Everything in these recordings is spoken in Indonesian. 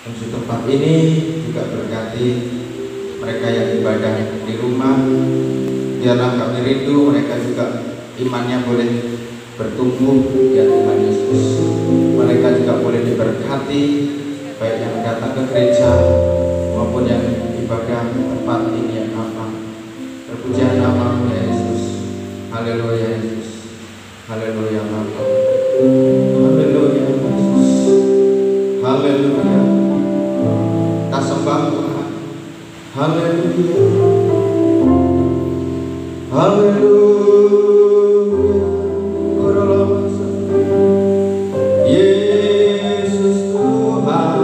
Untuk tempat ini juga berkati mereka yang ibadah di rumah. Biarlah kami rindu mereka juga imannya boleh bertumbuh ya Tuhan Yesus. Mereka juga boleh diberkati, baik yang datang ke gereja maupun yang ibadah tempat ini ya Bapa. Terpujian nama-Mu ya Yesus. Haleluya Yesus. Haleluya Bapa. Haleluya Yesus. Haleluya. Kita sembah Tuhan. Haleluya. Haleluya. Yesus Tuhan,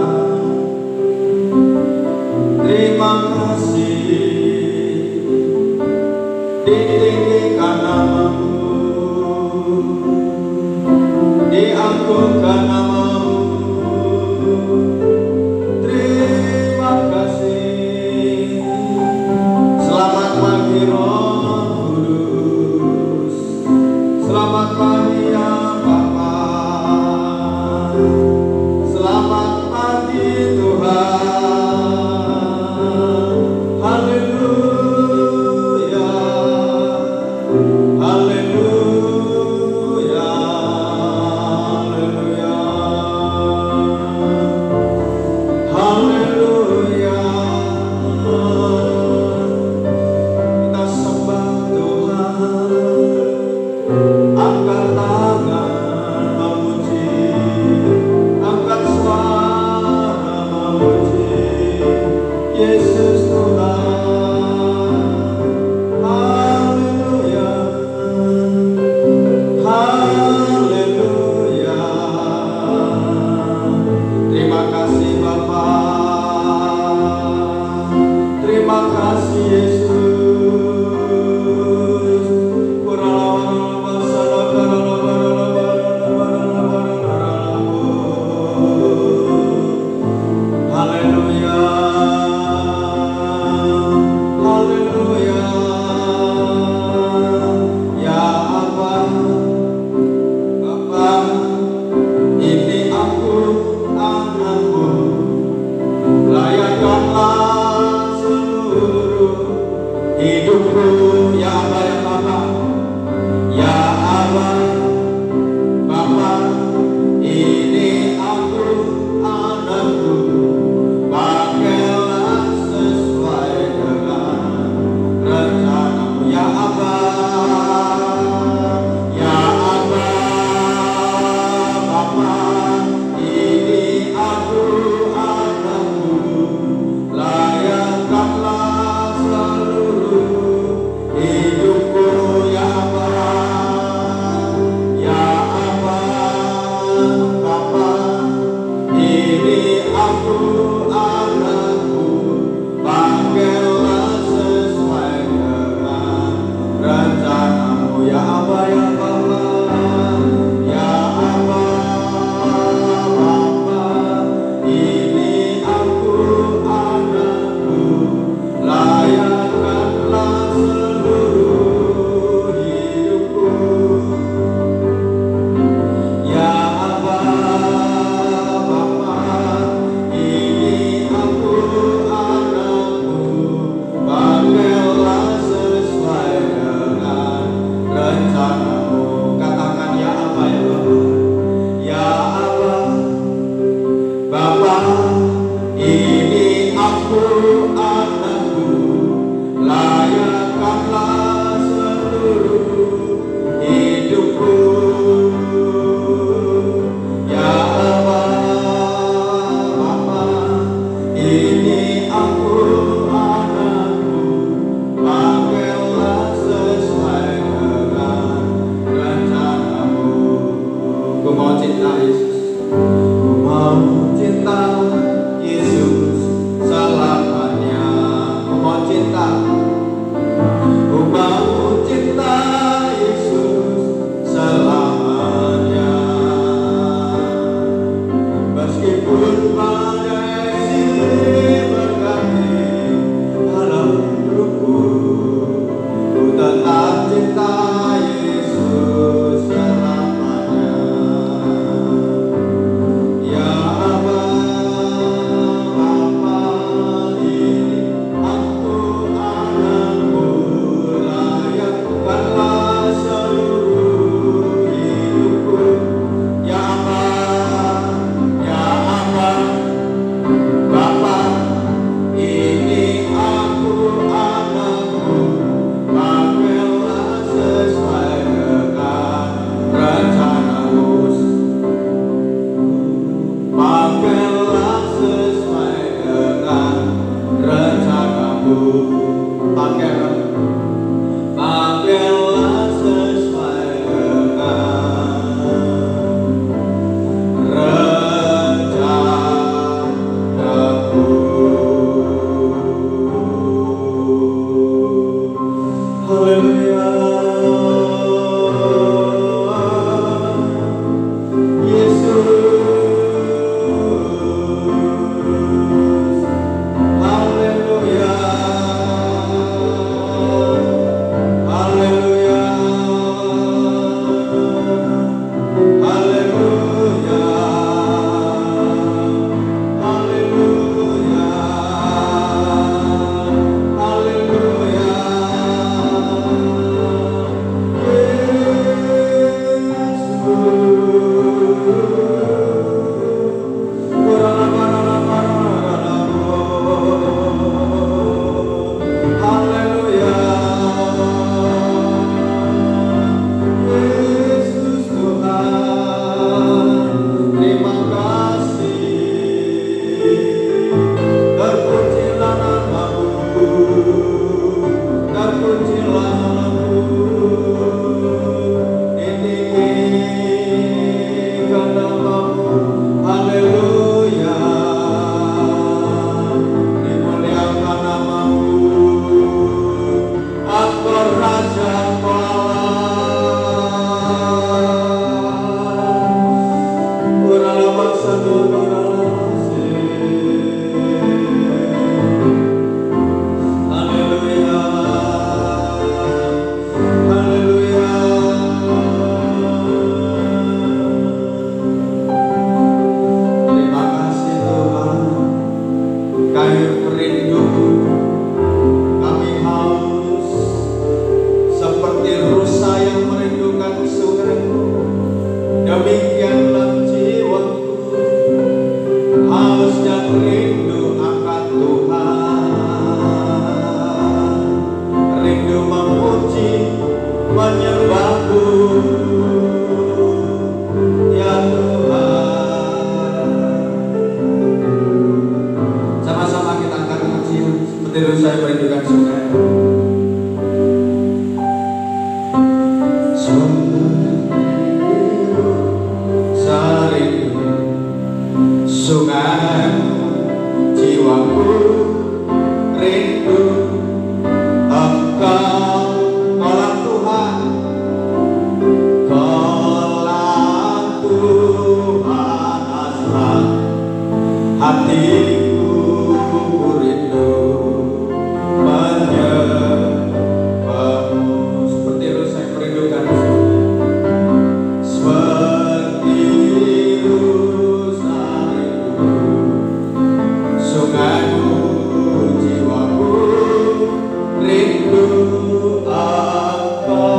terima kasih ditinggikan nama-Mu, diagungkan nama-Mu. Terima kasih. Selamat pagi Roh Kudus, selamat pagi ya Bapa, selamat pagi Tuhan. Haleluya, haleluya, haleluya, haleluya. Kita sembah Tuhan, angkat tangan memuji, angkat suara memuji Yesus Tuhan. Haleluya, haleluya. Terima kasih Bapa, terima kasih Yesus. Haleluya, haleluya. Ya Bapa, Bapa, ini aku anakmu, layakkanlah seluruh hidupku. Ya Aba, ya Bapa, ya Aba, Bapa, ini aku anakmu, pakailah sesuai dengan rencana-Mu. Ya Aba, ya Aba, Bapa, ini aku anakmu, layakkanlah seluruh hidupku. Ya Aba, ya Aba, Bapa, ini aku anakmu, pakailah sesuai dengan rencana-Mu. Ya Aba, ya Bapa, ya Aba, Bapa, ini aku anakmu, layakkanlah seluruh hidupku. Ya Aba, Bapa, ini aku anakmu, pakailah sesuai dengan rencana-Mu. Katakan ya Aba, ya Bapa, ya Aba, Bapa, ini aku anakmu, layakkanlah seluruh hidupku. Ya Aba, Bapa, ini aku anakmu, pakailah sesuai dengan rencana-Mu. Ku mau cinta Yesus, ku mau cinta Yesus selamanya. Ku mau cinta, ku mau cinta Yesus selamanya. Meskipun badai silih berganti dalam hidupku, ku tetap cinta Yesus selamanya. Ya Aba, saya merindukan sungai. Sungai jiwaku rindu Engkau, Kaulah Tuhan, Kaulah Tuhan asal hatiku rindu menyembahmu. Seperti itu saya merindukan seperti sungaimu jiwaku rindu Engkau.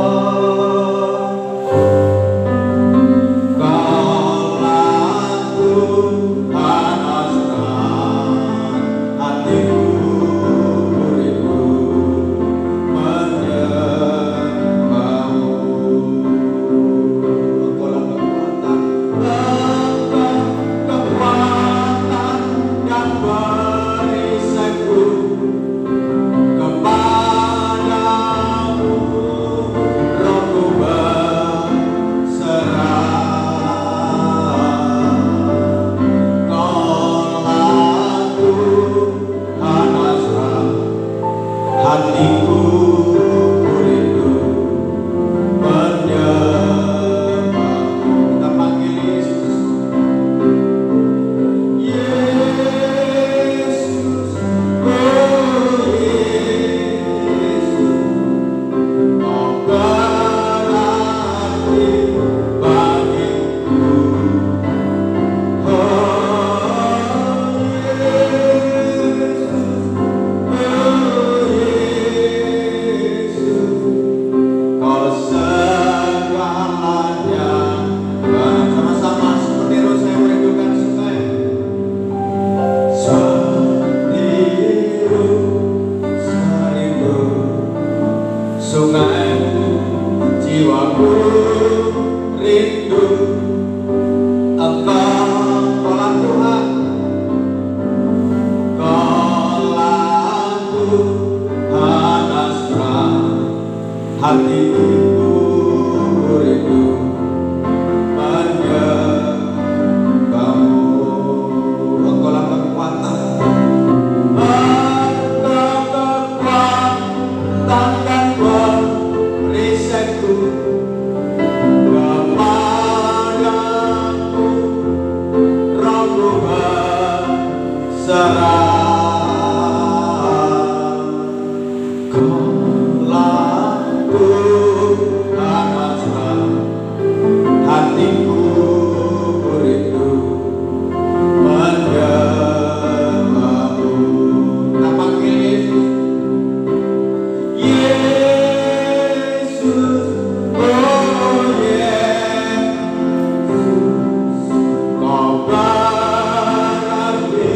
Kaulah Tuhan asal hatiku rindu menyembahmu. Engkaulah kekuatan, kekuatan dan perisaiku. Kepadamu rohku berserah. Kaulah Tuhan asal hatiku rindu menyembahmu. Kita panggil Yesus. Yesus, oh Yesus, Kau berarti bagiku. Oh Yesus, Kau segalanya. Sama-sama seperti itu saya merindukan sungai. Setiru serindu sungaimu jiwaku rindu Engkau, Kaulah Tuhan, Kaulah Tuhan asal hatiku rindu menyembahmu. Engkaulah kekuatan, Engkau kekuatan dan perisaiku. Kepadamu rohku berserah. Kaulah Tuhan asal hatiku rindu menyembahmu. Kita panggil Yesus. Yesus, oh Yesus, Kau berarti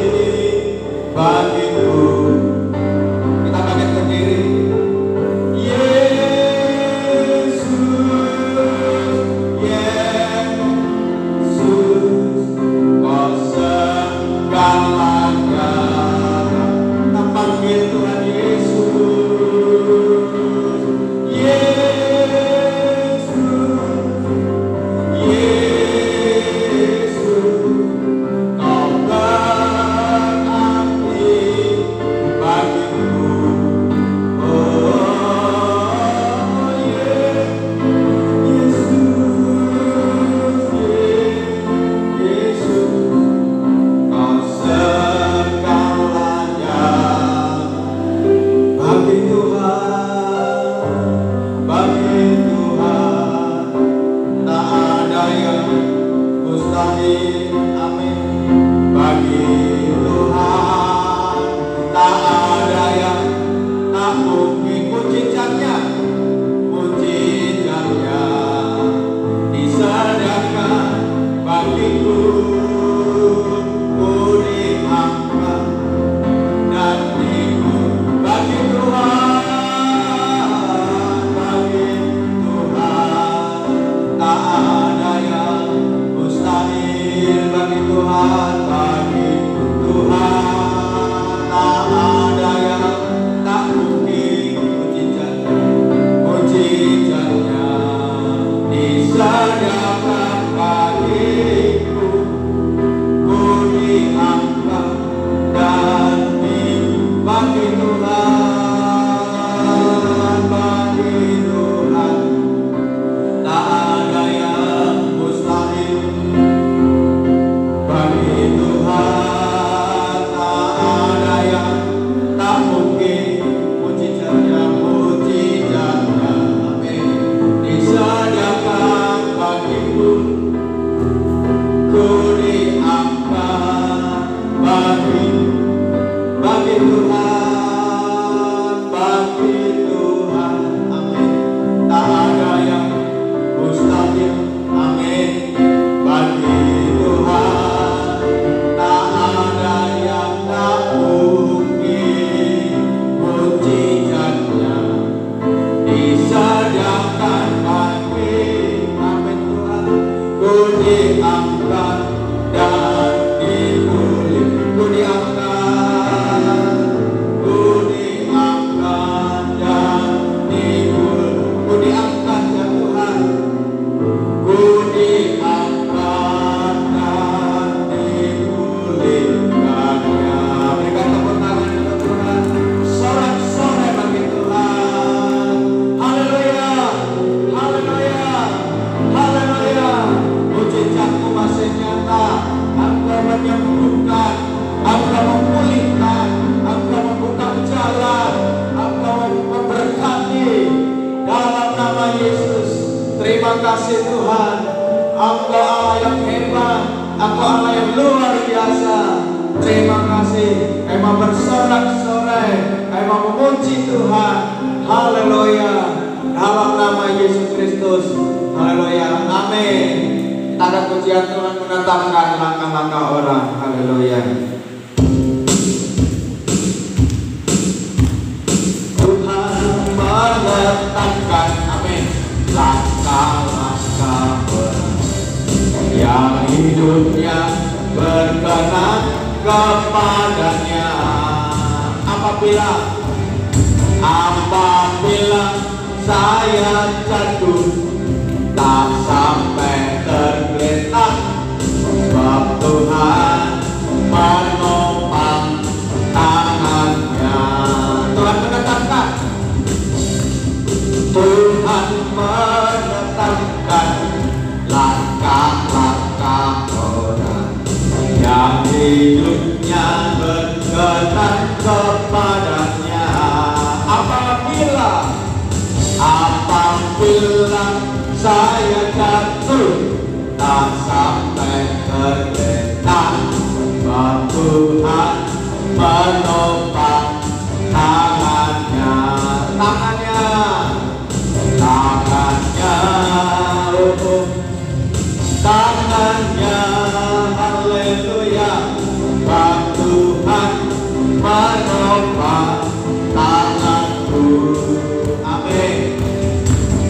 Terima kasih Tuhan, Engkau Allah yang hebat, Engkau Allah yang luar biasa. Terima kasih, emang bersorak-sorai, emang memuji Tuhan. Haleluya, dalam nama Yesus Kristus. Haleluya, amin. Kita akan pujian Tuhan menetapkan langkah-langkah orang. Haleluya. Tuhan menetapkan, amin, langkah-langkah orang yang hidupnya berkenan kepadanya. Apabila saya jatuh, tak sampai tergeletak, sebab Tuhan menopang tangannya. Tuhan menetapkan, Tuhan menetapkan langkah-langkah orang yang hidupnya berkenan kepadanya. Apabila saya jatuh, tak sampai tergeletak, sebab Tuhan menopang tangannya. Tangannya, haleluya, sebab Tuhan menopang tanganku. Amin.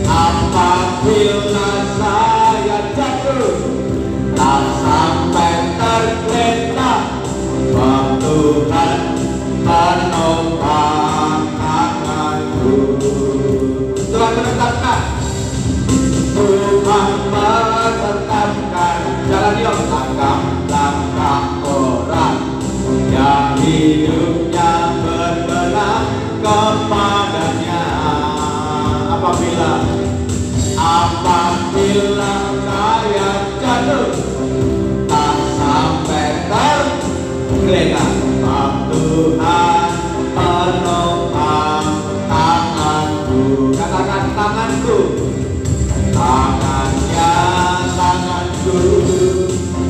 Apabila saya jatuh, tak sampai tergeletak, sebab Tuhan menopang tanganku. Tuhan menetapkan, Tuhan menetapkan jalan yang langkah-langkah orang yang hidupnya berkenan kepadanya. Apabila saya jatuh, tak sampai tergeletak, sebab Tuhan menopang tanganku. Katakan tanganku, tangannya, tanganku,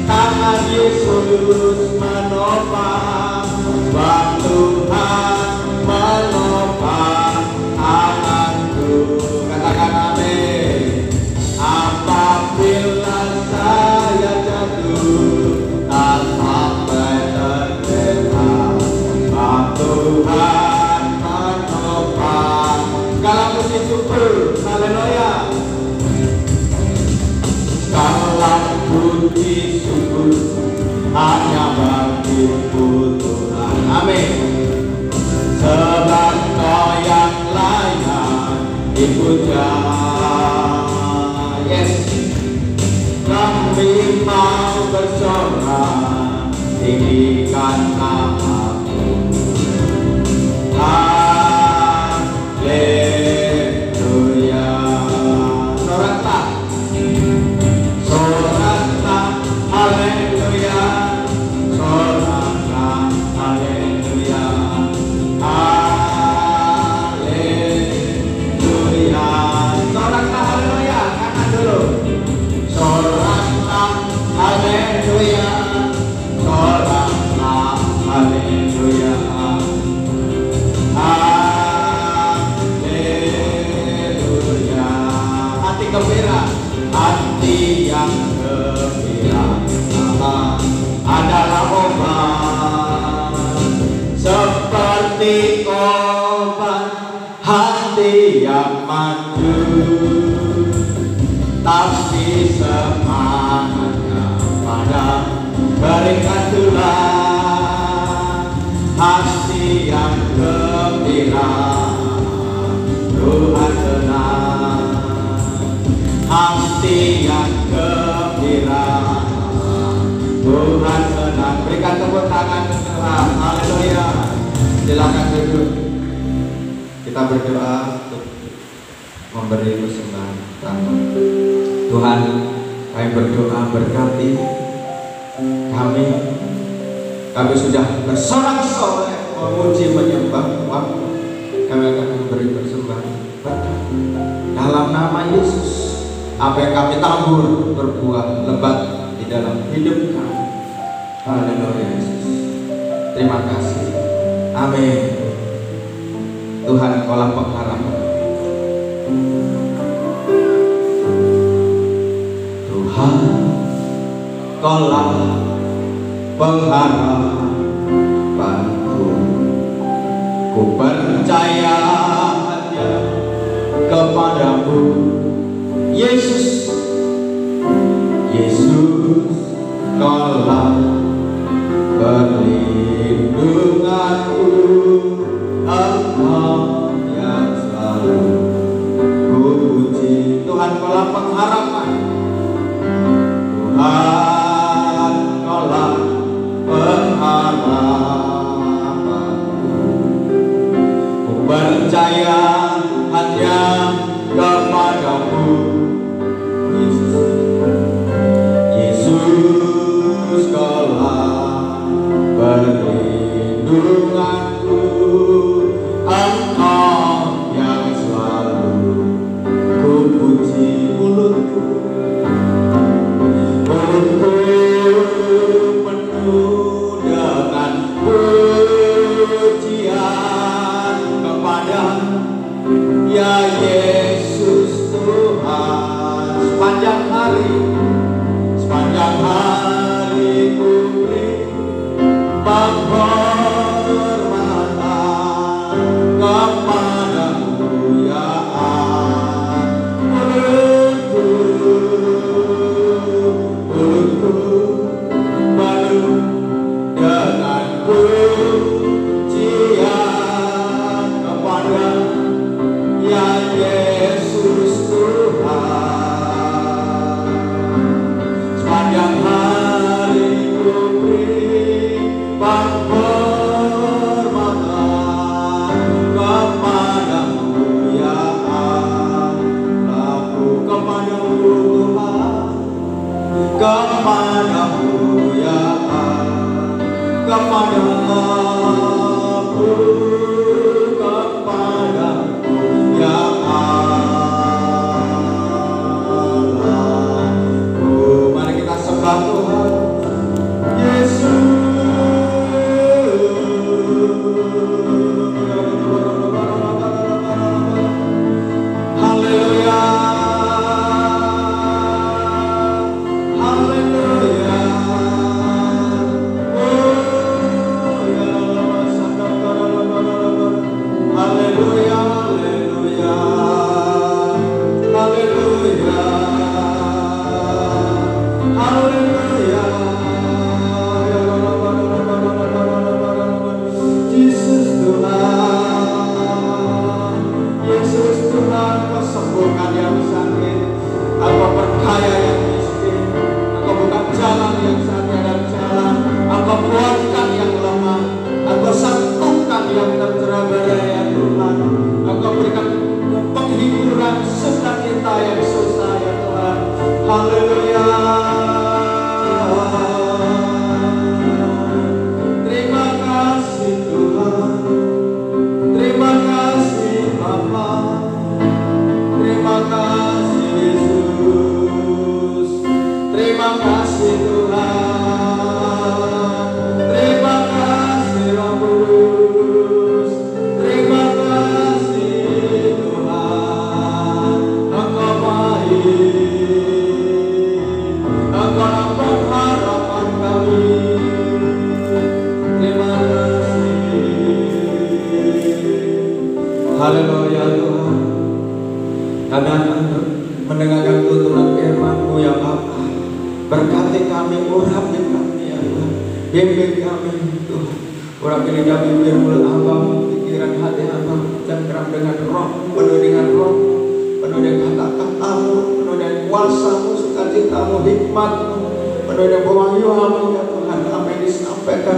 tangan Yesus menopang, sebab Tuhan menopang tanganku. Katakan amin. Apabila saya jatuh, tak sampai tergeletak, sebab Tuhan menopang. Kalau puji syukur, haleluya. Kalau puji syukur hanya bagimu Tuhan, amin. Sebab Kau yang layak dipuja. Yes, kami mau bersorak, tinggikan namamu. Haleluya. Soraklah, haleluya, soraklah, haleluya, haleluya, soraklah, haleluya. Kanan dulu, soraklah, haleluya, soraklah, haleluya, haleluya. Hati gembira, hati yang gembira adalah obat, seperti obat hati yang maju, tapi semangatnya pada berikan tulang. Hati yang gembira, Tuhan tenang. Hati yang gembira, Tuhan senang. Berikan tepuk tangan Tuhan. Haleluya. Silakan duduk. Kita berdoa untuk memberi persembahan. Tuhan, kami berdoa berkati kami. Kami sudah bersorak-sorai memuji menyembah Tuhan. Kami akan memberi persembahan dalam nama Yesus. apa yang kami tabur berbuah lebat di dalam hidup kami. Haleluya Yesus. Terima kasih. Amin. Tuhan, Kaulah pengharapan. Tuhan, Kaulah pengharapanku. Ku percaya hanya kepadamu, Yesus. Yesus, Kaulah perlindunganku. Engkau yang selalu ku puji. Tuhan, Kaulah pengharapan. Tuhan, Kaulah pengharapanku. Ku percaya hanya kepadamu, Yesus. Yesus, Kaulah perlindunganku. Engkau yang selalu ku puji. Mulutku penuh dengan pujian kepada ya Yesus Tuhan. Sepanjang hari ku beri penghormatan kepadamu ya Allah. Mulutku penuh dengan pujian kepada ya Yesus Tuhan. Sepanjang hari ku beri penghormatan kepadamu ya Allahku. Kepadamu Tuhan, kepadamu ya Allah, kepadamu, kepadamu ya Allahku. Mari kita sembah Tuhan Yesus. Haleluya, haleluya. Haleluya, haleluya, haleluya, haleluya. Yesus Tuhan, Yesus Tuhan, Kau sembuhkan yang sakit, Engkau perkaya yang miskin, Engkau buka jalan yang sakit dan jalan, Engkau kuatkan yang lemah, Engkau satukan yang tercerai ya Tuhan. Engkau berikan penghiburan sukacita yang susah ya Tuhan. Haleluya. Terima kasih Tuhan, terima kasih Bapa, terima kasih Yesus, terima kasih Tuhan, terima kasih Roh Kudus, terima kasih Tuhan. Engkau baik, Engkau pengharapan kami. Terima kasih. Haleluya Tuhan. Kami akan mendengarkan tuturan firman-Mu ya Bapa. Berkati kami, urapi kami ya Tuhan. Bimbing kami Tuhan. Urapi lidah bibir mulut hamba-Mu, pikiran hati hamba-Mu, cengkeram dengan roh, penuh dengan roh, penuh dengan kata-kata-Mu, penuh dengan kuasa-Mu, sukacita-Mu, hikmat-Mu, penuh dengan pewahyuan-Mu ya Tuhan. Apa yang disampaikan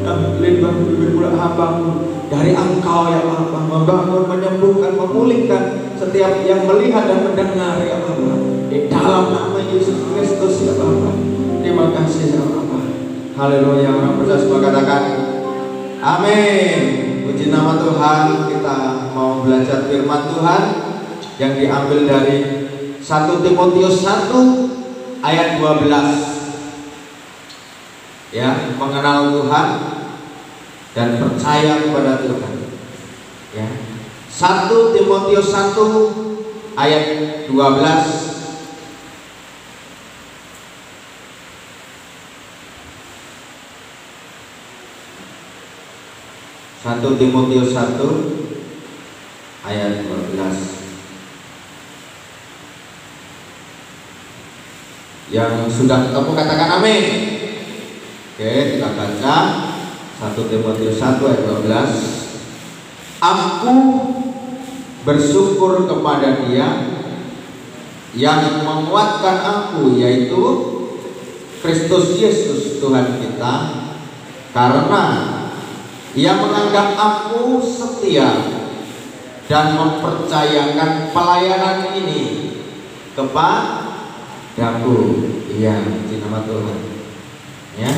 dalam lidah bibir mulut hamba-Mu dari Engkau ya Bapa, membangun, menyembuhkan, memulihkan setiap yang melihat dan mendengar ya Bapa, di dalam nama Yesus Kristus ya Bapa. Terima kasih ya Bapa. Haleluya. Orang percaya semua katakan amin. Puji nama Tuhan. Kita mau belajar firman Tuhan yang diambil dari 1 Timotius 1 ayat 12. Ya, mengenal Tuhan dan percaya kepada Tuhan. Ya. 1 Timotius 1 ayat 12. 1 Timotius 1 ayat 12. Yang sudah ketemu katakan amin. Oke, kita baca 1 Timotius 1 ayat 12. Aku bersyukur kepada Dia yang menguatkan aku, yaitu Kristus Yesus Tuhan kita, karena Ia menganggap aku setia dan mempercayakan pelayanan ini kepadaku. Iya, puji nama Tuhan. Ya,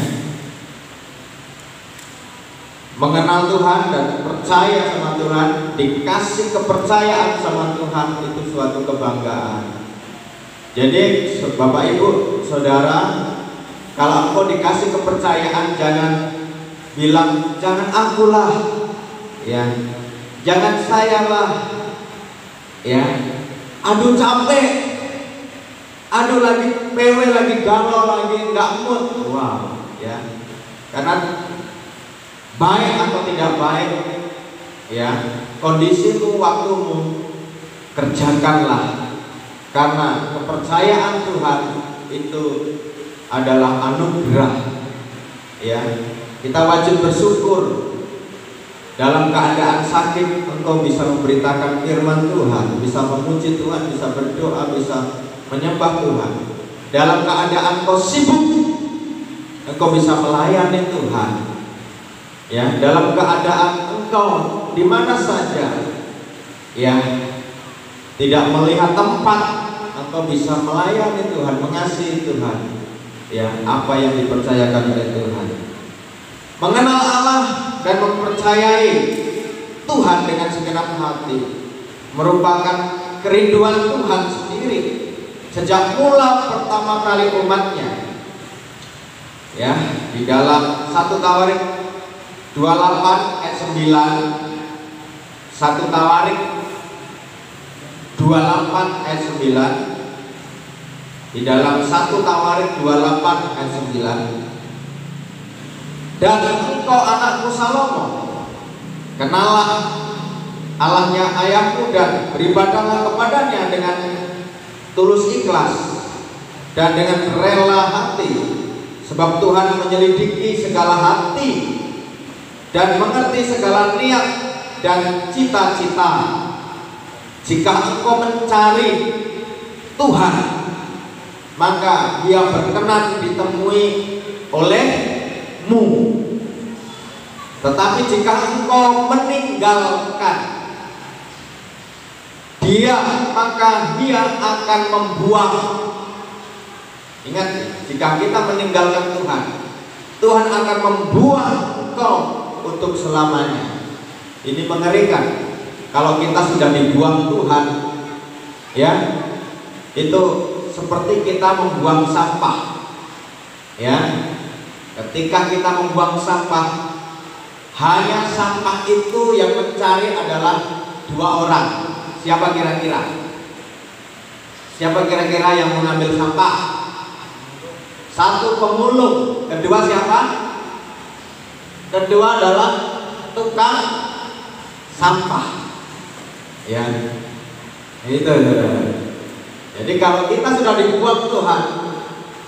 mengenal Tuhan dan percaya sama Tuhan, dikasih kepercayaan sama Tuhan, itu suatu kebanggaan. Jadi Bapak Ibu Saudara, kalau engkau dikasih kepercayaan, jangan bilang jangan akulah, ya, jangan saya lah, ya, aduh capek, aduh lagi PW, lagi galau, lagi nggak mood. Wow, ya, karena baik atau tidak baik, ya, kondisimu, waktumu, kerjakanlah, karena kepercayaan Tuhan itu adalah anugerah. Ya, kita wajib bersyukur. Dalam keadaan sakit engkau bisa memberitakan firman Tuhan, bisa memuji Tuhan, bisa berdoa, bisa menyembah Tuhan. Dalam keadaan kau sibuk, engkau bisa melayani Tuhan. Ya, dalam keadaan engkau di mana saja, ya, tidak melihat tempat, engkau bisa melayani Tuhan, mengasihi Tuhan. Ya, apa yang dipercayakan oleh Tuhan. Mengenal Allah dan mempercayai Tuhan dengan segenap hati merupakan kerinduan Tuhan sendiri sejak mula pertama kali umatnya. Ya, di dalam 1 Tawarik 28 ayat 9, 1 Tawarik 28 ayat 9, di dalam 1 Tawarik 28 ayat 9. Dan engkau anakku Salomo, kenallah Allahnya ayahmu dan beribadahlah kepadanya dengan tulus ikhlas dan dengan rela hati, sebab Tuhan menyelidiki segala hati dan mengerti segala niat dan cita-cita. Jika engkau mencari Tuhan, maka Dia berkenan ditemui olehmu. Tetapi jika engkau meninggalkan Dia, maka Dia akan membuang. Ingat, jika kita meninggalkan Tuhan, Tuhan akan membuang engkau untuk selamanya. Ini mengerikan. Kalau kita sudah dibuang Tuhan, ya, itu seperti kita membuang sampah. Ya, ketika kita membuang sampah, hanya sampah itu yang mencari adalah 2 orang. Siapa kira-kira? Siapa kira-kira yang mengambil sampah? 1 pemulung. Kedua siapa? Kedua adalah tukang sampah. Ya, itu. Jadi kalau kita sudah dibuang Tuhan,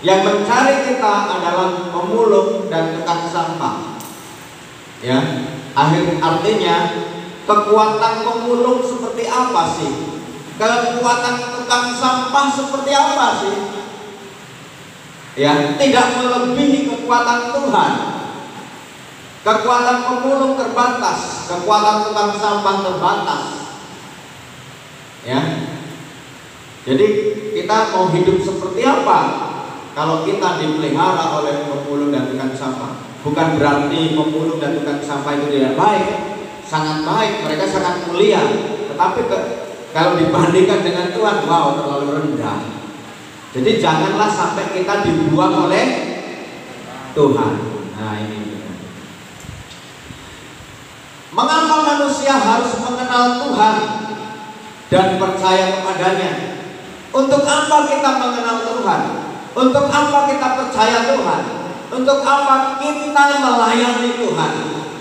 yang mencari kita adalah pemulung dan tukang sampah. Ya, artinya kekuatan pemulung seperti apa sih? Kekuatan tukang sampah seperti apa sih? Ya, tidak melebihi kekuatan Tuhan. Kekuatan pemulung terbatas, kekuatan tukang sampah terbatas. Ya, jadi kita mau hidup seperti apa kalau kita dipelihara oleh pemulung dan tukang sampah? Bukan berarti pemulung dan tukang sampah itu tidak baik, sangat baik, mereka sangat mulia. Tetapi Kalau dibandingkan dengan Tuhan, wow, terlalu rendah. Jadi janganlah sampai kita dibuang oleh Tuhan. Nah ini. Mengapa manusia harus mengenal Tuhan dan percaya kepadanya? Untuk apa kita mengenal Tuhan? Untuk apa kita percaya Tuhan? Untuk apa kita melayani Tuhan?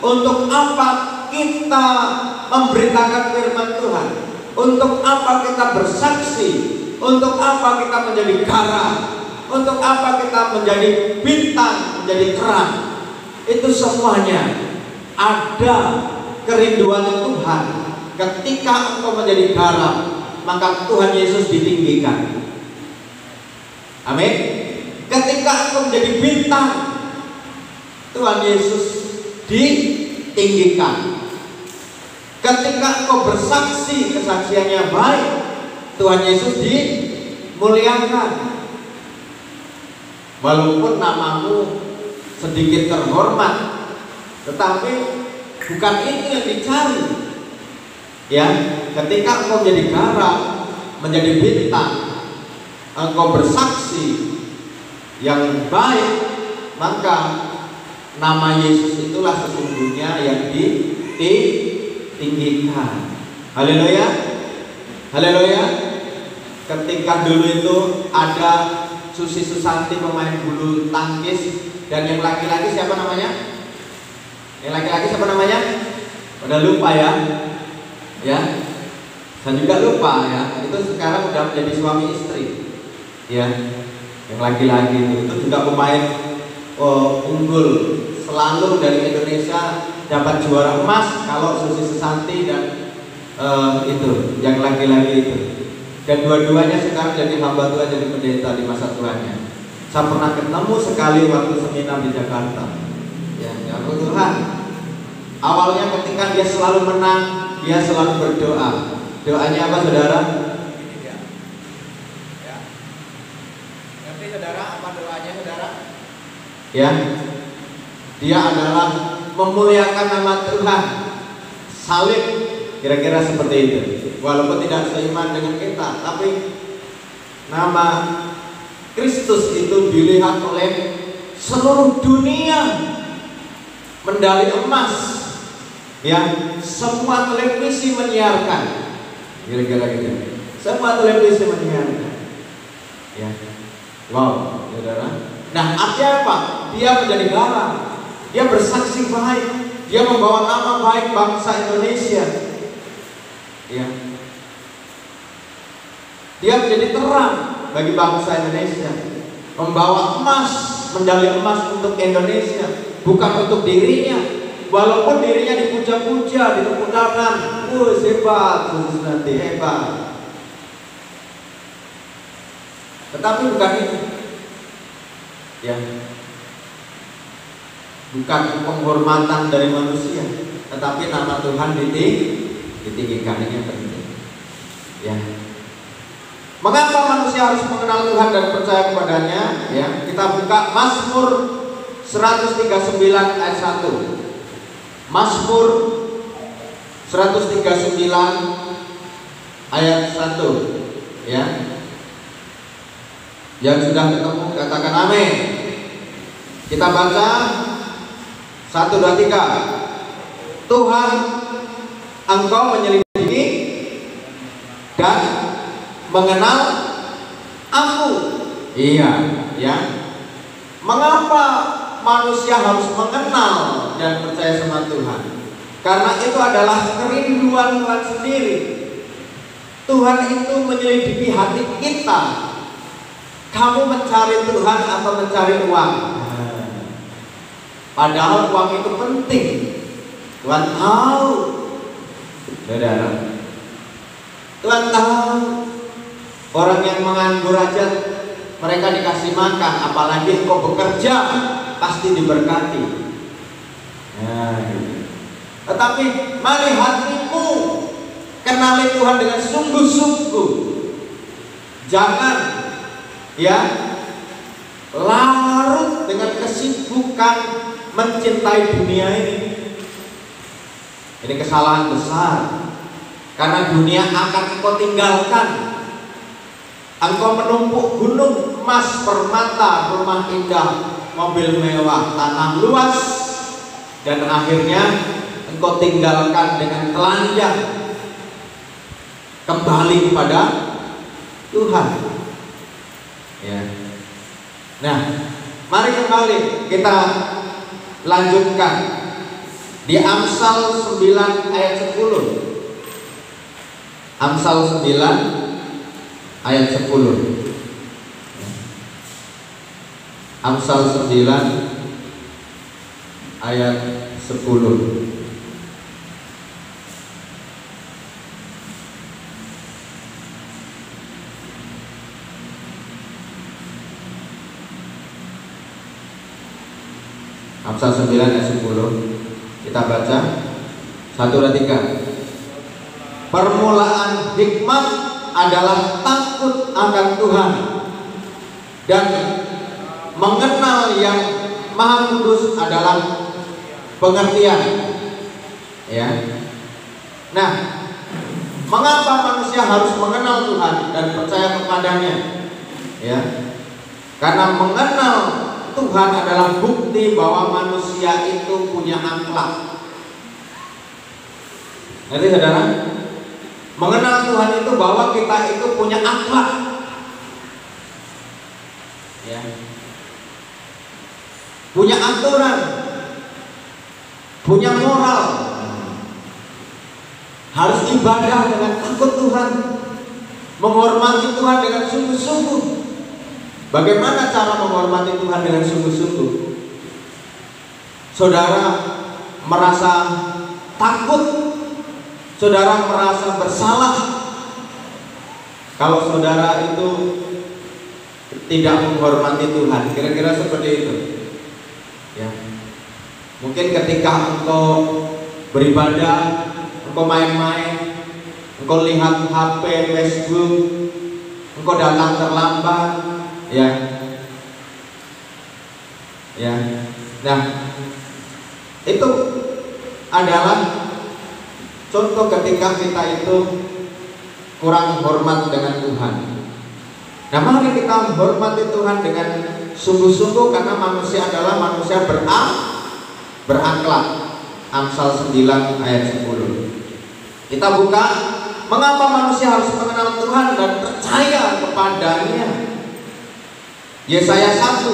Untuk apa kita memberitakan firman Tuhan? Untuk apa kita bersaksi? Untuk apa kita menjadi garam? Untuk apa kita menjadi bintang, menjadi terang? Itu semuanya ada kerinduan Tuhan. Ketika engkau menjadi garam, maka Tuhan Yesus ditinggikan. Amin. Ketika engkau menjadi bintang, Tuhan Yesus ditinggikan. Ketika engkau bersaksi, kesaksiannya baik, Tuhan Yesus dimuliakan. Walaupun namamu sedikit terhormat, tetapi bukan itu yang dicari. Ya, ketika engkau menjadi garam, menjadi bintang, engkau bersaksi yang baik, maka nama Yesus itulah sesungguhnya yang ditinggikan. Haleluya, haleluya. Ketika dulu itu ada Susi Susanti pemain bulu tangkis, dan yang laki-laki siapa namanya? Yang laki-laki siapa namanya? Udah lupa ya. Ya, saya juga lupa ya. Itu sekarang udah menjadi suami istri. Ya, yang laki-laki itu juga pemain unggul selalu dari Indonesia, dapat juara emas kalau Susi Susanti dan itu yang laki-laki itu. Dan dua-duanya sekarang jadi hamba Tuhan, jadi pendeta di masa tuanya. Saya pernah ketemu sekali waktu seminar di Jakarta. Ya, Tuhan. Awalnya ketika dia selalu menang, dia selalu berdoa. Doanya apa, saudara? Ya. Ngerti saudara apa doanya, saudara? Ya. Dia adalah memuliakan nama Tuhan. Salib, kira-kira seperti itu. Walaupun tidak seiman dengan kita, tapi nama Kristus itu dilihat oleh seluruh dunia. Medali emas, ya, semua televisi menyiarkan, kira-kira gitu. Semua televisi menyiarkan, ya. Wow, saudara. Nah, artinya apa? Dia menjadi garam, dia bersaksi baik, dia membawa nama baik bangsa Indonesia, ya. Dia menjadi terang bagi bangsa Indonesia, membawa emas, medali emas untuk Indonesia, bukan untuk dirinya. Walaupun dirinya dipuja-puja, ditepuk tangan, hebat, Yesus nanti hebat. Tetapi bukan itu, ya, bukan penghormatan dari manusia, tetapi nama Tuhan ditinggikan. Ini yang penting, ya. Mengapa manusia harus mengenal Tuhan dan percaya kepadanya? Ya, kita buka Mazmur 139 ayat 1. Mazmur 139 ayat 1. Ya. Yang sudah ketemu katakan amin. Kita baca 1, 2, 3. Tuhan, Engkau menyelidiki dan mengenal aku. Iya, ya. Mengapa manusia harus mengenal dan percaya sama Tuhan? Karena itu adalah kerinduan Tuhan sendiri. Tuhan itu menyelidiki hati kita. Kamu mencari Tuhan atau mencari uang? Padahal uang itu penting. Tuhan tahu, saudara. Tuhan tahu. Orang yang menganggur aja mereka dikasih makan, apalagi engkau bekerja pasti diberkati. Nah, gitu. Tetapi mari hatimu kenali Tuhan dengan sungguh-sungguh. Jangan, ya, larut dengan kesibukan mencintai dunia ini. Ini kesalahan besar. Karena dunia akan engkau tinggalkan. Engkau menumpuk gunung, emas, permata, rumah indah, mobil mewah, tanah luas, dan akhirnya engkau tinggalkan dengan telanjang, kembali kepada Tuhan. Ya. Nah, mari kembali kita lanjutkan di Amsal 9 ayat 10. Amsal 9 ayat 10. Amsal 9 ayat 10. Amsal 9 ayat 10. Kita baca 1, 2, 3. Permulaan hikmat adalah takut akan Tuhan dan mengenal yang Maha Kudus adalah pengertian. Ya. Nah, mengapa manusia harus mengenal Tuhan dan percaya kepadanya? Ya. Karena mengenal Tuhan adalah bukti bahwa manusia itu punya akhlak. Ngerti saudara? Mengenal Tuhan itu bahwa kita itu punya akhlak. Ya. Punya aturan, punya moral. Harus ibadah dengan takut Tuhan, menghormati Tuhan dengan sungguh-sungguh. Bagaimana cara menghormati Tuhan dengan sungguh-sungguh? Saudara merasa takut, saudara merasa bersalah kalau saudara itu tidak menghormati Tuhan. Kira-kira seperti itu. Ya. Mungkin ketika engkau beribadah, engkau main-main, engkau lihat HP, Facebook, engkau datang terlambat, ya. Ya. Nah, itu adalah contoh ketika kita itu kurang hormat dengan Tuhan. Nah, mari kita hormati Tuhan dengan sungguh-sungguh karena manusia adalah manusia berakhlak. Amsal 9 ayat 10. Kita buka, mengapa manusia harus mengenal Tuhan dan percaya kepadanya. Yesaya 1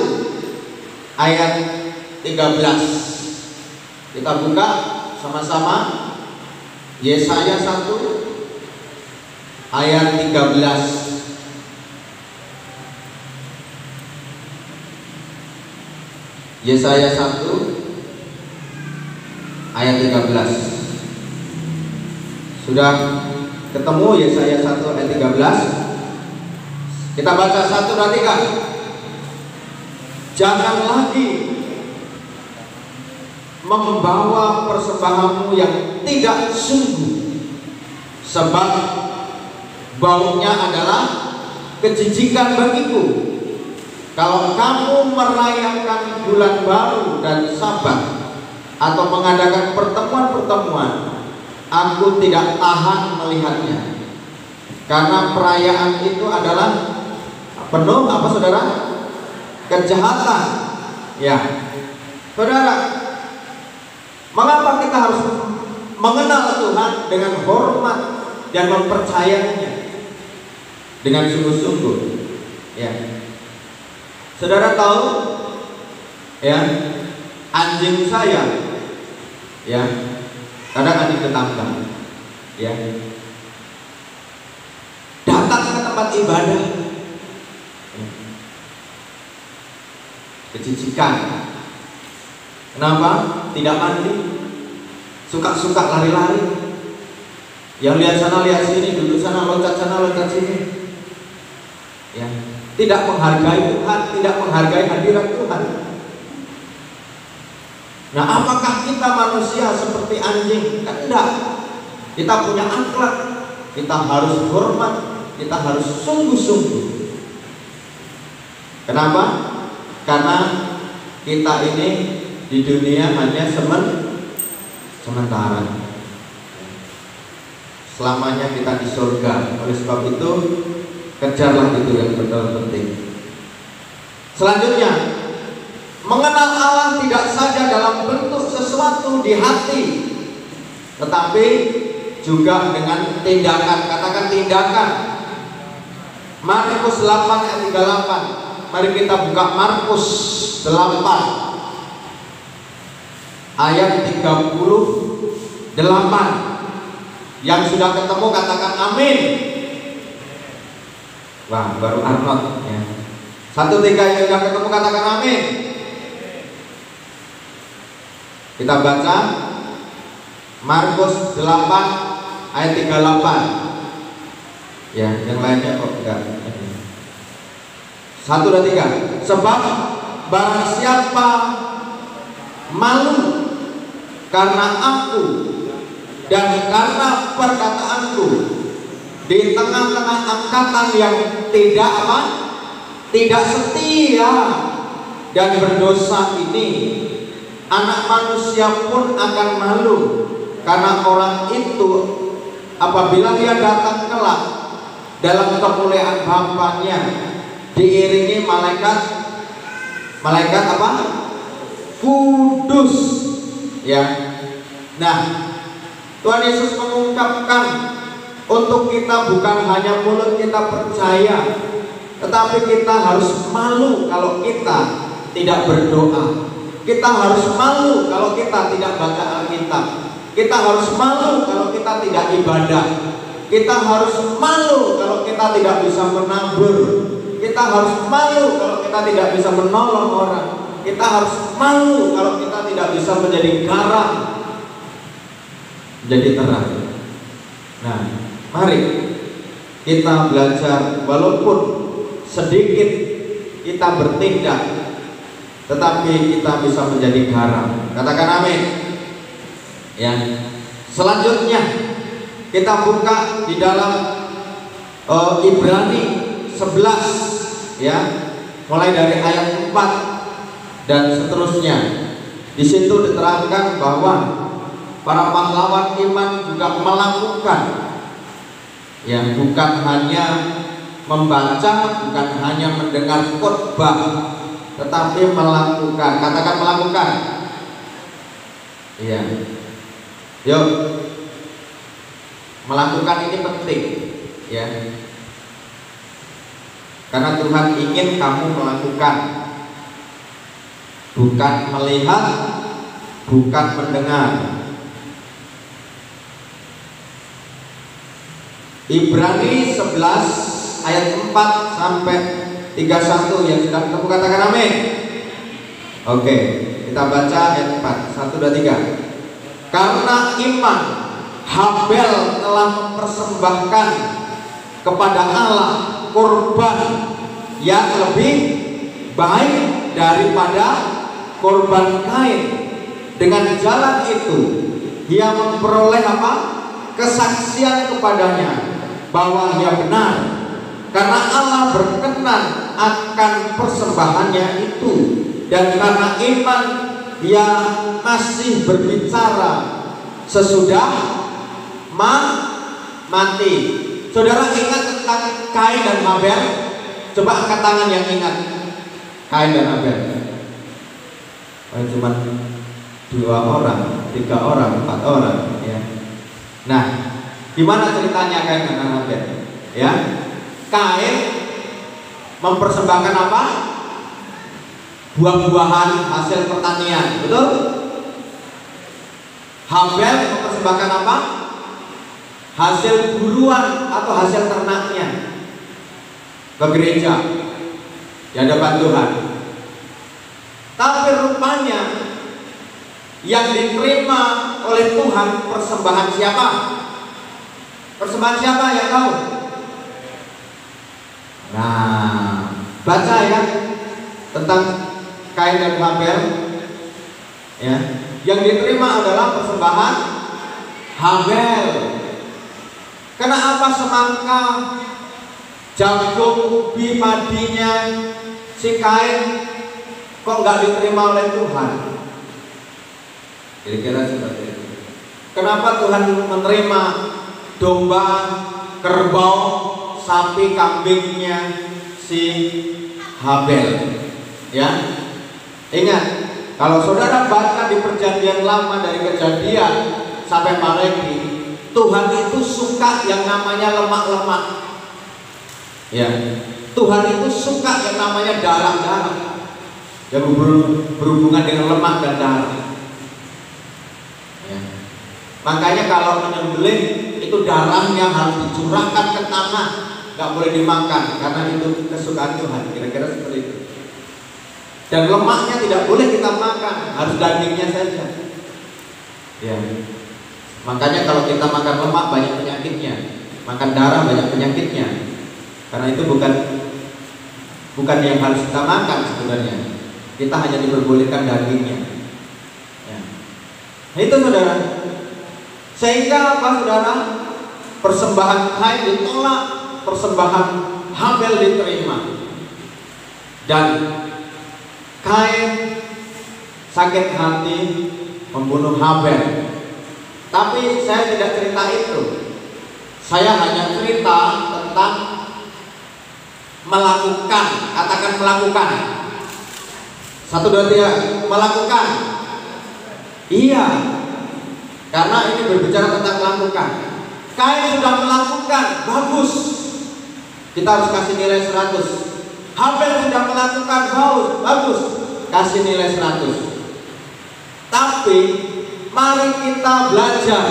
ayat 13. Kita buka sama-sama. Yesaya 1 ayat 13. Yesaya 1 ayat 13. Sudah ketemu Yesaya 1 ayat 13? Kita baca 1, 2, 3. Jangan lagi membawa persembahanmu yang tidak sungguh, sebab baunya adalah kejijikan bagiku. Kalau kamu merayakan bulan baru dan Sabat atau mengadakan pertemuan-pertemuan, aku tidak tahan melihatnya. Karena perayaan itu adalah penuh apa saudara? Kejahatan. Ya, saudara, mengapa kita harus mengenal Tuhan dengan hormat dan mempercayainya dengan sungguh-sungguh? Ya, saudara tahu, ya, anjing saya, ya, kadang anjing tetangga, ya, datang ke tempat ibadah, kejijikan. Kenapa? Tidak mandi, suka-suka lari-lari, yang lihat sana lihat sini, duduk sana loncat sini, ya, tidak menghargai Tuhan, tidak menghargai hadirat Tuhan. Nah, apakah kita manusia seperti anjing? Kan enggak. Kita punya akhlak, kita harus hormat, kita harus sungguh-sungguh. Kenapa? Karena kita ini di dunia hanya sementara. selamanya kita di surga. Oleh sebab itu kejarlah itu yang benar penting. Selanjutnya, mengenal Allah tidak saja dalam bentuk sesuatu di hati, tetapi juga dengan tindakan. Katakan tindakan. Markus 8 ayat 38. Mari kita buka Markus 8 ayat 38. Yang sudah ketemu katakan amin. Wah, baru Arnold ya. 1, 3 yang sudah ketemu katakan amin. Kita baca Markus 8 ayat 38. Ya, yang lainnya kok enggak. 1, 2, 3. Sebab barang siapa malu karena aku dan karena perkataanku di tengah-tengah angkatan yang tidak apa? Tidak setia dan berdosa ini, Anak Manusia pun akan malu karena orang itu apabila dia datang kelak dalam kemuliaan Bapaknya diiringi malaikat apa? Kudus. Ya. Nah, Tuhan Yesus mengungkapkan untuk kita bukan hanya mulut kita percaya, tetapi kita harus malu kalau kita tidak berdoa. Kita harus malu kalau kita tidak baca Alkitab. Kita harus malu kalau kita tidak ibadah. Kita harus malu kalau kita tidak bisa menabur. Kita harus malu kalau kita tidak bisa menolong orang. Kita harus malu kalau kita tidak bisa menjadi garam, menjadi terang. Nah, mari kita belajar, walaupun sedikit kita bertindak, tetapi kita bisa menjadi garam. Katakan amin. Ya. Selanjutnya kita buka di dalam Ibrani 11 ya, mulai dari ayat 4 dan seterusnya. Di situ diterangkan bahwa para pahlawan iman juga melakukan, yang bukan hanya membaca, bukan hanya mendengar khotbah, tetapi melakukan. Katakan melakukan. Iya. Yuk. Melakukan ini penting, ya. Karena Tuhan ingin kamu melakukan, bukan melihat, bukan mendengar. Ibrani 11 ayat 4 sampai 31 yang sudah ketemu katakan amin. Oke, kita baca ayat 4. 1, 2, 3. Karena iman Habel telah mempersembahkan kepada Allah korban yang lebih baik daripada korban Kain. Dengan jalan itu dia memperoleh apa? Kesaksian kepadanya bahwa ia benar, karena Allah berkenan akan persembahannya itu, dan karena iman dia masih berbicara sesudah mati. Saudara ingat tentang Kain dan Habel? Coba angkat tangan yang ingat Kain dan Habel. Cuma 2 orang, 3 orang, 4 orang ya. Nah, gimana ceritanya Kain dan Habel? Ya, Kain mempersembahkan apa? Buah-buahan hasil pertanian, betul? Habel mempersembahkan apa? Hasil buruan atau hasil ternaknya ke gereja di hadapan Tuhan. Tapi rupanya yang diterima oleh Tuhan persembahan siapa? Persembahan siapa yang tahu? Nah, baca ya tentang Kain dan Habel. Ya, yang diterima adalah persembahan Habel. Karena apa? Semangka, jagung, ubi, padinya si Kain kok nggak diterima oleh Tuhan? Kira-kira seperti itu. Kenapa Tuhan menerima domba, kerbau, sapi, kambingnya si Habel. Ya, ingat, kalau saudara baca di Perjanjian Lama dari Kejadian sampai Malaki, Tuhan itu suka yang namanya lemak-lemak. Ya, Tuhan itu suka yang namanya darah-darah yang berhubungan dengan lemak dan darah. Ya. Makanya kalau menyembelih itu darahnya harus dicurahkan ke tanah, nggak boleh dimakan karena itu kesukaan Tuhan. Kira-kira seperti itu. Dan lemaknya tidak boleh kita makan, harus dagingnya saja. Ya. Makanya kalau kita makan lemak banyak penyakitnya, makan darah banyak penyakitnya. Karena itu bukan yang harus kita makan sebenarnya. Kita hanya diperbolehkan dagingnya. Ya. Nah, itu saudara. Sehingga apa saudara? Persembahan Kain ditolak, persembahan Habel diterima. Dan Kain sakit hati membunuh Habel. Tapi saya tidak cerita itu. Saya hanya cerita tentang melakukan. Katakan melakukan. 1, 2, 3. Melakukan. Iya. Karena ini berbicara tentang melakukan. Kain sudah melakukan, bagus. Kita harus kasih nilai 100. Habel sudah melakukan, bagus. Kasih nilai 100. Tapi mari kita belajar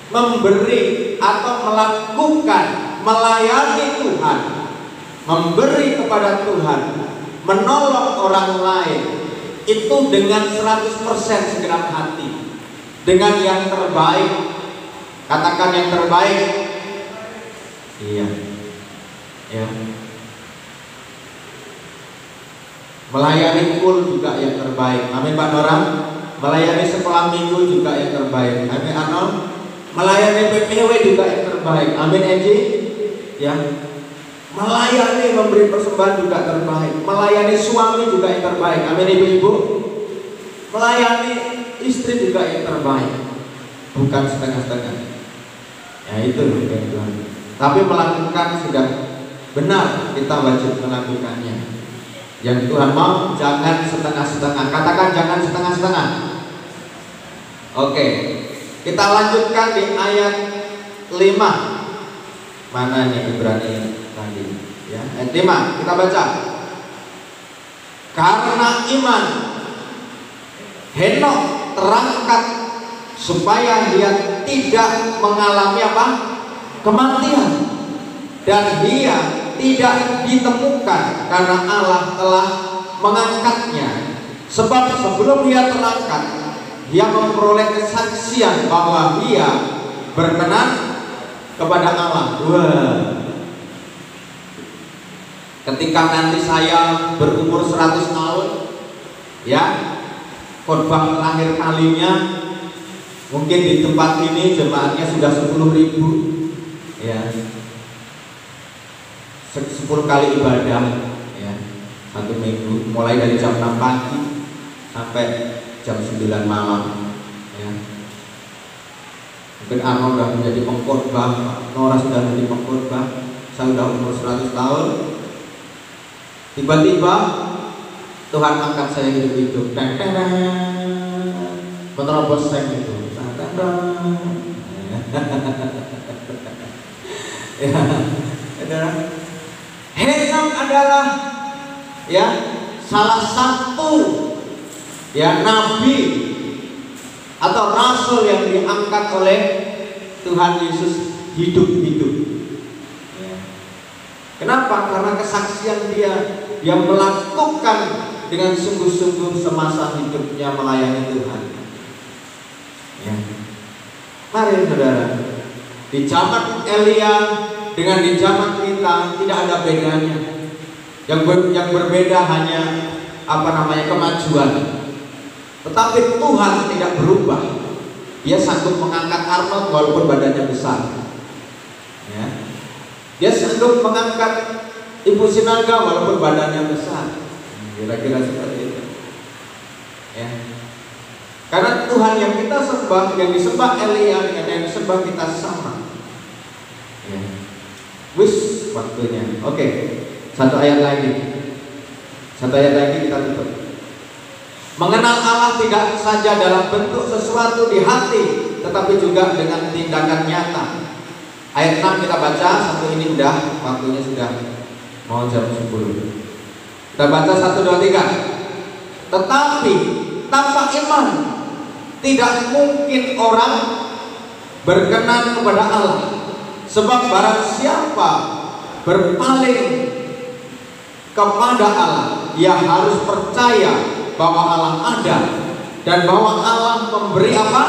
memberi atau melakukan, melayani Tuhan, memberi kepada Tuhan, menolong orang lain itu dengan 100% segenap hati, dengan yang terbaik. Katakan yang terbaik. Iya. Ya. Melayani full juga yang terbaik. Amin Pak Nora. Melayani sekolah minggu juga yang terbaik. Amin Arnold. Melayani PPW juga yang terbaik. Amin Eji. Ya. Melayani memberi persembahan juga terbaik. Melayani suami juga yang terbaik. Amin ibu-ibu. Melayani istri juga yang terbaik. Bukan setengah-setengah. Ya itu yang Tuhan. Tapi melakukan sudah benar, kita wajib melakukannya. Yang Tuhan mau jangan setengah-setengah. Katakan jangan setengah-setengah. Oke. Kita lanjutkan di ayat 5. Mana nih Ibrani tadi? Ya, ayat 5 kita baca. Karena iman Henok terangkat supaya dia tidak mengalami apa? Kematian. Dan dia tidak ditemukan karena Allah telah mengangkatnya. Sebab sebelum dia terangkat, dia memperoleh kesaksian bahwa dia berkenan kepada Allah. Wah. Ketika nanti saya berumur 100 tahun, ya, khotbah terakhir kalinya mungkin di tempat ini jemaatnya sudah 10.000, ya, 10 kali ibadah, ya, 1 minggu, mulai dari jam 6 pagi sampai jam 9 malam, ya. Mungkin Arnold sudah menjadi pengkhotbah, Nora sudah menjadi pengkhotbah, saya sudah umur 100 tahun. Tiba-tiba Tuhan angkat saya hidup-hidup, menerobos seng itu. Ya, Henok adalah ya salah satu ya nabi atau rasul yang diangkat oleh Tuhan Yesus hidup-hidup. Ya. Kenapa? Karena kesaksian dia melakukan dengan sungguh-sungguh semasa hidupnya melayani Tuhan. Ya. Mari saudara, di zaman Elia dengan di zaman kita tidak ada bedanya. Yang berbeda hanya kemajuan. Tetapi Tuhan tidak berubah. Dia sanggup mengangkat Arnold walaupun badannya besar. Ya. Dia sanggup mengangkat Ibu Sinaga walaupun badannya besar. Kira-kira seperti itu. Ya. Karena Tuhan yang kita sembah, yang disembah Elia dengan yang disembah kita sama. Ya. Wis waktunya. Oke, satu ayat lagi kita tutup. Mengenal Allah tidak saja dalam bentuk sesuatu di hati, tetapi juga dengan tindakan nyata. Ayat 6 kita baca, satu ini udah, waktunya sudah mau jam 10. Kita baca 1, 2, 3. Tetapi tanpa iman tidak mungkin orang berkenan kepada Allah. Sebab barang siapa berpaling kepada Allah, ia harus percaya bahwa Allah ada dan bahwa Allah memberi apa?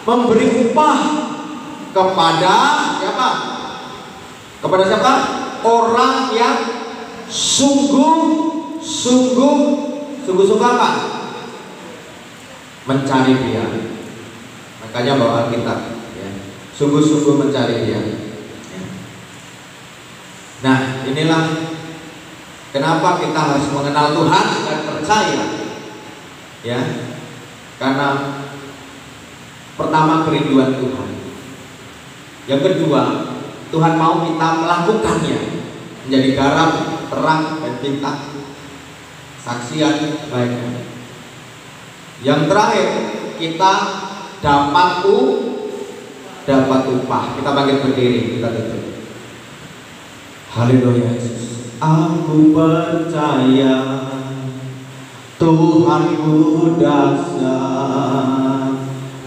Memberi upah kepada siapa? Kepada siapa? Orang yang sungguh apa? Mencari Dia. Makanya bawa Alkitab, ya. Sungguh-sungguh mencari Dia. Ya. Nah, inilah kenapa kita harus mengenal Tuhan dan percaya, ya. Karena pertama kerinduan Tuhan. Yang kedua, Tuhan mau kita melakukannya, menjadi garam, terang, dan bintang, saksian baik. Yang terakhir, kita dapat upah. Kita bangkit berdiri, kita tutup. Haleluya Yesus. Aku percaya Tuhanku dahsyat,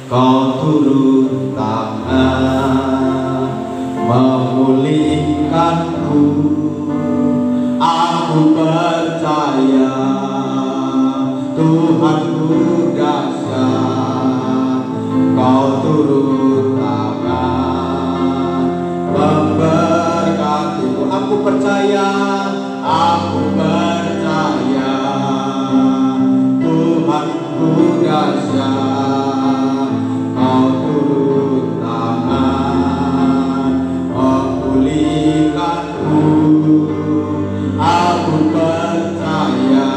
Kau turun tangan memulihkanku. Aku percaya Tuhanku dahsyat, Kau turun tangan memberkatiku. Aku percaya Tuhanku dahsyat, Kau turun tangan memulihkanku. Aku percaya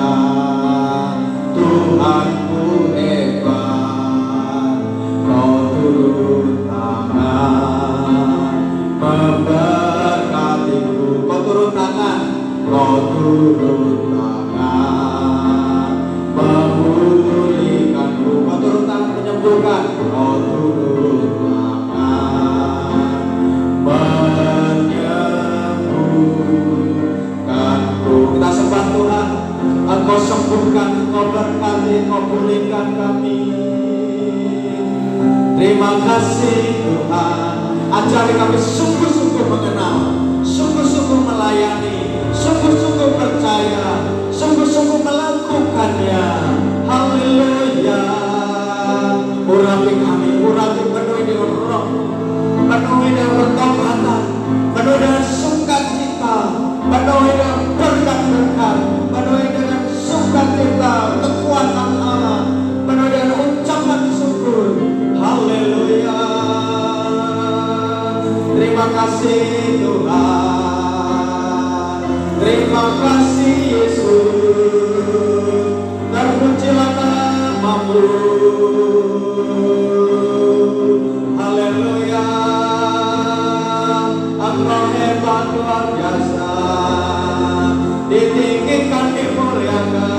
Tuhanku hebat, Kau turun tangan memberkatiku. Kau turun tangan, Kau turun tangan memulihkanku. Kau turun tangan menyembuhkan, Kau turun tangan menyembuhkanku. Kita sembah Tuhan. Engkau sembuhkan, Engkau berkati, Engkau pulihkan kami. Terima kasih Tuhan. Ajari kami sungguh-sungguh mengenal, sungguh-sungguh melayani, sungguh-sungguh percaya, sungguh-sungguh melakukannya. Haleluya. Urapi kami, urapi, penuhi dengan roh, penuhi dengan pertobatan, penuhi dengan sukacita, penuhi dengan berkat-berkat, penuhi dengan sukacita, kekuatan Allah, penuhi dengan ucapan syukur. Haleluya. Terima kasih Tuhan. Terima kasih Yesus. Terpujilah namamu. Haleluya. Engkau hebat luar biasa, ditinggikan, dimuliakan.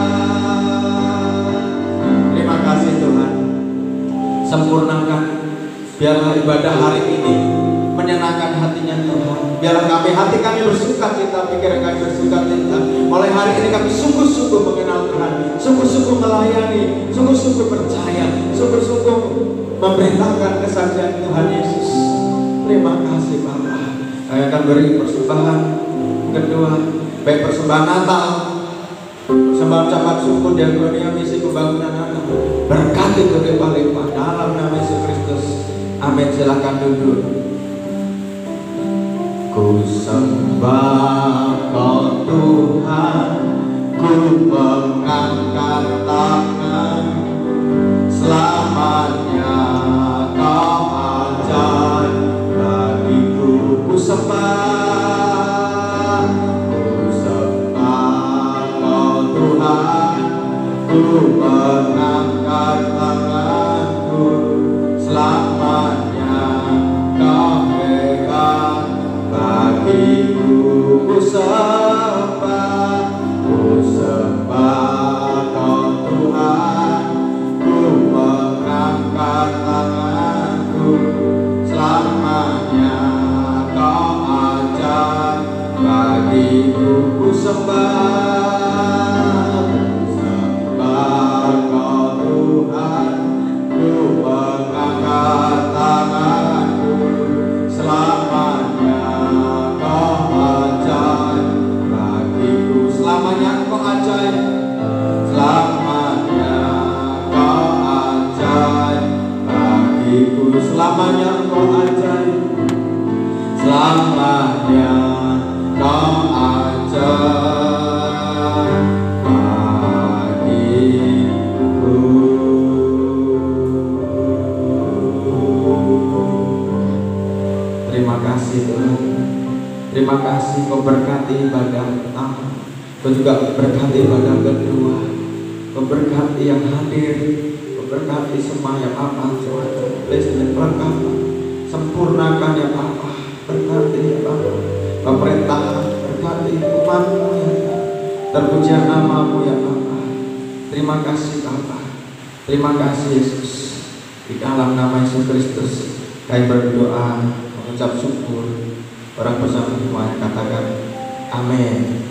Terima kasih Tuhan. Sempurnakan, biarlah ibadah hari ini menyenangkan hatinya Tuhan. Biarlah hati kami bersuka cita, pikiran kami bersuka cita. Mulai hari ini kami sungguh-sungguh mengenal Tuhan, sungguh-sungguh melayani, sungguh-sungguh percaya, sungguh-sungguh memberitakan kesaksian Tuhan Yesus. Terima kasih Bapa. Kami akan beri persembahan kedua, baik persembahan Natal, persembahan ucapan syukur, diakonia, misi pembangunan anak. Berkati berlimpah-limpah dalam nama Yesus Kristus. Amin. Silakan duduk. Ku sembah Kau Tuhan, ku mengangkat tangan. Selamanya Kau ajaib bagiku. Ku sembah Kau Tuhan, ku mengangkat tanganku. Selamanya Kau hebat sembah Kau Tuhan, ku mengangkat tanganku. Selamanya Kau ajaib bagiku, selamanya Kau ajaib, selamanya Kau ajaib bagiku, selamanya Kau ajaib, selamanya Kau ajaib bagiku. Terima kasih Tuhan, terima kasih Kau berkati ibadah pertama, Kau juga berkati ibadah kedua, Kau berkati yang hadir, Kau berkati semua yang apa, listrik perlengkapan, sempurnakan yang apa, berkati yang apa, pemerintahan, berkati umat-Mu ya Tuhan, terpujian nama-Mu ya Bapa. Terima kasih Bapa, terima kasih Yesus. Di dalam nama Yesus Kristus kami berdoa, mengucap syukur. Orang bersama semuanya katakan amin.